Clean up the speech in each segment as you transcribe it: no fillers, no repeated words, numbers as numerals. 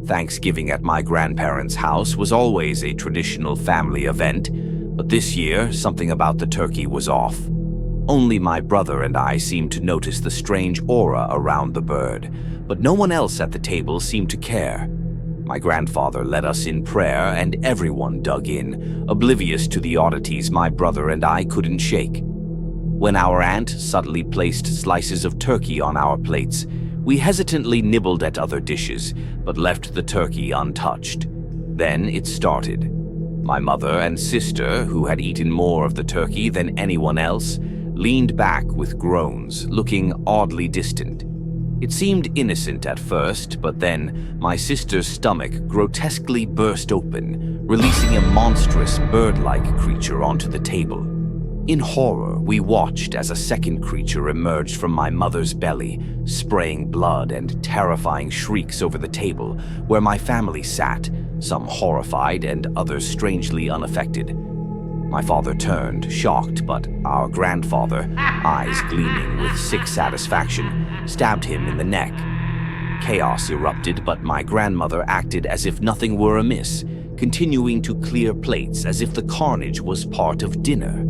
Thanksgiving at my grandparents' house was always a traditional family event, but this year, something about the turkey was off. Only my brother and I seemed to notice the strange aura around the bird, but no one else at the table seemed to care. My grandfather led us in prayer, and everyone dug in, oblivious to the oddities my brother and I couldn't shake. When our aunt subtly placed slices of turkey on our plates, we hesitantly nibbled at other dishes, but left the turkey untouched. Then it started. My mother and sister, who had eaten more of the turkey than anyone else, leaned back with groans, looking oddly distant. It seemed innocent at first, but then my sister's stomach grotesquely burst open, releasing a monstrous bird-like creature onto the table. In horror, we watched as a second creature emerged from my mother's belly, spraying blood and terrifying shrieks over the table where my family sat, some horrified and others strangely unaffected. My father turned, shocked, but our grandfather, eyes gleaming with sick satisfaction, stabbed him in the neck. Chaos erupted, but my grandmother acted as if nothing were amiss, continuing to clear plates as if the carnage was part of dinner.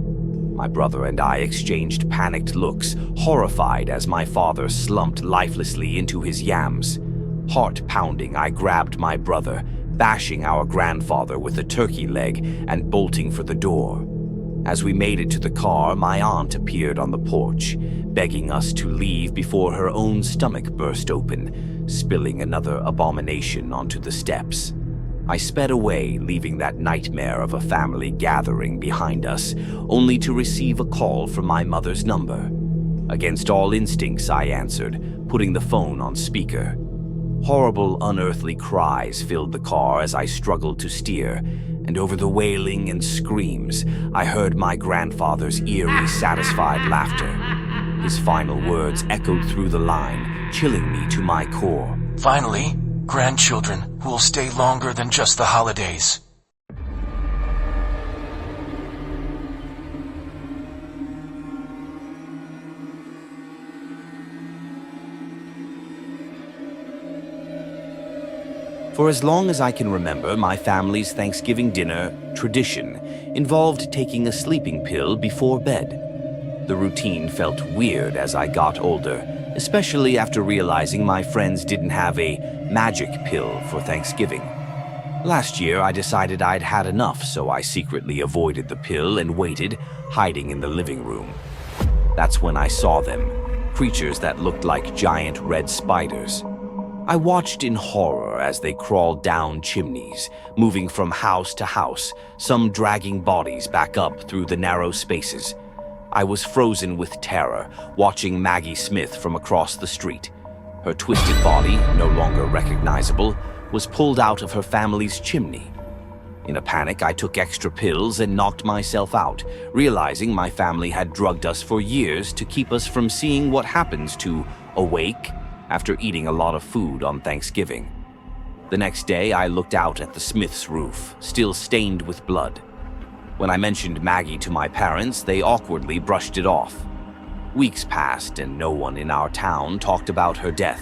My brother and I exchanged panicked looks, horrified as my father slumped lifelessly into his yams. Heart pounding, I grabbed my brother, bashing our grandfather with a turkey leg and bolting for the door. As we made it to the car, my aunt appeared on the porch, begging us to leave before her own stomach burst open, spilling another abomination onto the steps. I sped away, leaving that nightmare of a family gathering behind us, only to receive a call from my mother's number. Against all instincts, I answered, putting the phone on speaker. Horrible, unearthly cries filled the car as I struggled to steer, and over the wailing and screams, I heard my grandfather's eerie, satisfied laughter. His final words echoed through the line, chilling me to my core. Finally, grandchildren who will stay longer than just the holidays. For as long as I can remember, my family's Thanksgiving dinner tradition involved taking a sleeping pill before bed. The routine felt weird as I got older, especially after realizing my friends didn't have a magic pill for Thanksgiving. Last year, I decided I'd had enough, so I secretly avoided the pill and waited, hiding in the living room. That's when I saw them, creatures that looked like giant red spiders. I watched in horror as they crawled down chimneys, moving from house to house, some dragging bodies back up through the narrow spaces. I was frozen with terror, watching Maggie Smith from across the street. Her twisted body, no longer recognizable, was pulled out of her family's chimney. In a panic, I took extra pills and knocked myself out, realizing my family had drugged us for years to keep us from seeing what happens to awake after eating a lot of food on Thanksgiving. The next day, I looked out at the Smith's roof, still stained with blood. When I mentioned Maggie to my parents, they awkwardly brushed it off. Weeks passed and no one in our town talked about her death.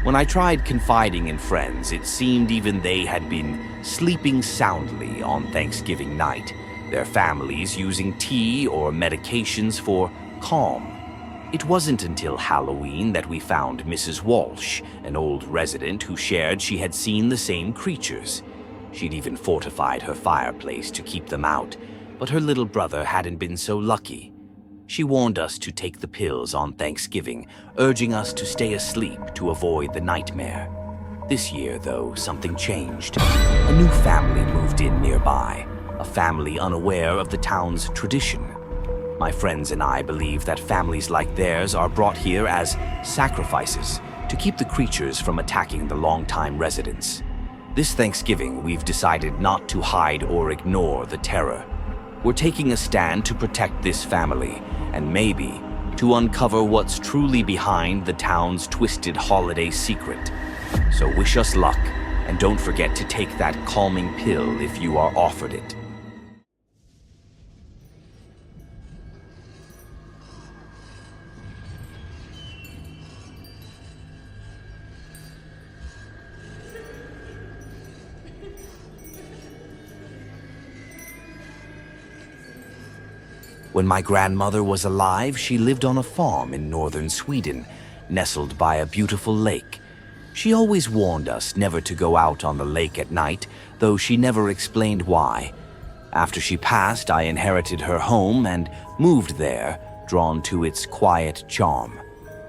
When I tried confiding in friends, it seemed even they had been sleeping soundly on Thanksgiving night, their families using tea or medications for calm. It wasn't until Halloween that we found Mrs. Walsh, an old resident who shared she had seen the same creatures. She'd even fortified her fireplace to keep them out, but her little brother hadn't been so lucky. She warned us to take the pills on Thanksgiving, urging us to stay asleep to avoid the nightmare. This year, though, something changed. A new family moved in nearby, a family unaware of the town's tradition. My friends and I believe that families like theirs are brought here as sacrifices to keep the creatures from attacking the longtime residents. This Thanksgiving, we've decided not to hide or ignore the terror. We're taking a stand to protect this family, and maybe to uncover what's truly behind the town's twisted holiday secret. So wish us luck, and don't forget to take that calming pill if you are offered it. When my grandmother was alive, she lived on a farm in northern Sweden, nestled by a beautiful lake. She always warned us never to go out on the lake at night, though she never explained why. After she passed, I inherited her home and moved there, drawn to its quiet charm.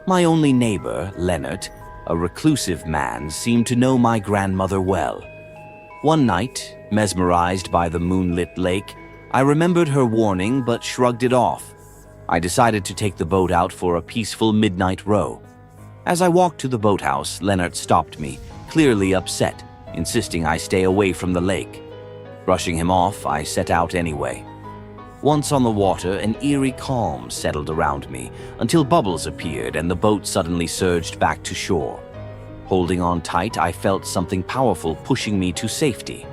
My only neighbor, Leonard, a reclusive man, seemed to know my grandmother well. One night, mesmerized by the moonlit lake, I remembered her warning but shrugged it off. I decided to take the boat out for a peaceful midnight row. As I walked to the boathouse, Leonard stopped me, clearly upset, insisting I stay away from the lake. Brushing him off, I set out anyway. Once on the water, an eerie calm settled around me until bubbles appeared and the boat suddenly surged back to shore. Holding on tight, I felt something powerful pushing me to safety.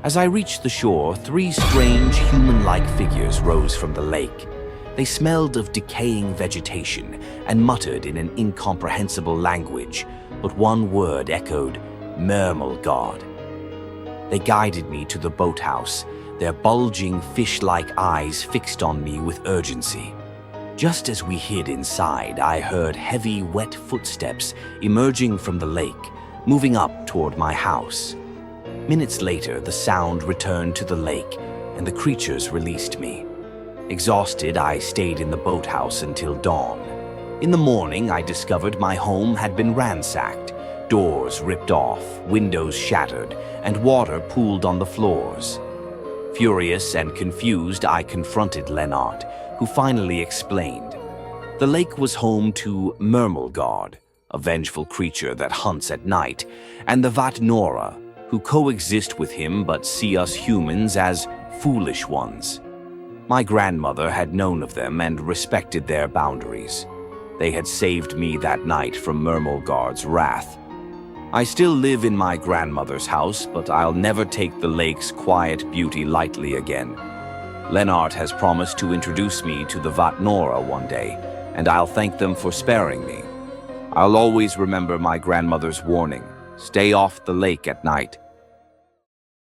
As I reached the shore, 3 strange human-like figures rose from the lake. They smelled of decaying vegetation and muttered in an incomprehensible language, but one word echoed, "Mermelgard." They guided me to the boathouse, their bulging fish-like eyes fixed on me with urgency. Just as we hid inside, I heard heavy, wet footsteps emerging from the lake, moving up toward my house. Minutes later, the sound returned to the lake, and the creatures released me. Exhausted, I stayed in the boathouse until dawn. In the morning, I discovered my home had been ransacked, doors ripped off, windows shattered, and water pooled on the floors. Furious and confused, I confronted Leonard, who finally explained. The lake was home to Mermelgard, a vengeful creature that hunts at night, and the Vatnora, who coexist with him but see us humans as foolish ones. My grandmother had known of them and respected their boundaries. They had saved me that night from Mermelgard's wrath. I still live in my grandmother's house, but I'll never take the lake's quiet beauty lightly again. Leonard has promised to introduce me to the Vatnora one day, and I'll thank them for sparing me. I'll always remember my grandmother's warning: stay off the lake at night.